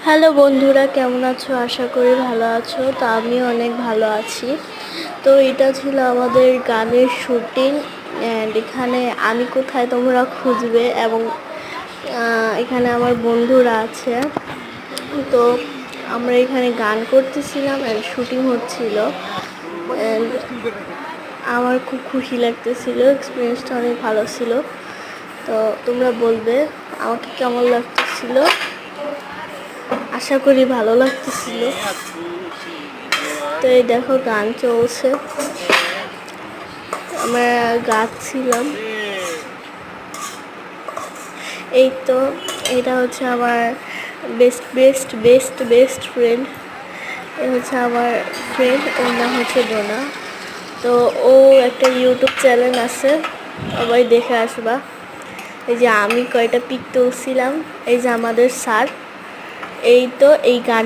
Hello বন্ধুরা, কেমন আছো? আশা করি ভালো আছো। তো আমিও অনেক ভালো আছি। তো এটা ছিল আমাদের গানের শুটিং, অ্যান্ড এখানে আমি কোথায় তোমরা খুঁজবে, এবং এখানে আমার বন্ধুরা আছে। তো আমরা এখানে গান করতেছিলাম অ্যান্ড শুটিং হচ্ছিল, অ্যান্ড আমার খুব খুশি লাগতেছিল। এক্সপিরিয়েন্সটা অনেক ভালো ছিল। তো তোমরা বলবে আমাকে কেমন লাগতেছিল। আশা করি ভালো লাগতেছিল। তো এই দেখো গান চলছে, আমরা গাচ্ছিলাম। এই তো এটা হচ্ছে আমার best best best best friend. এ হচ্ছে আমার ফ্রেন্ড, ওর নাম হচ্ছে ডোনা। তো ও একটা ইউটিউব চ্যানেল আছে, সবাই দেখে আসবা। এই যে আমি কয়টা পিক তুলছিলাম, এই যে আমাদের স্যার। এই তো এই গান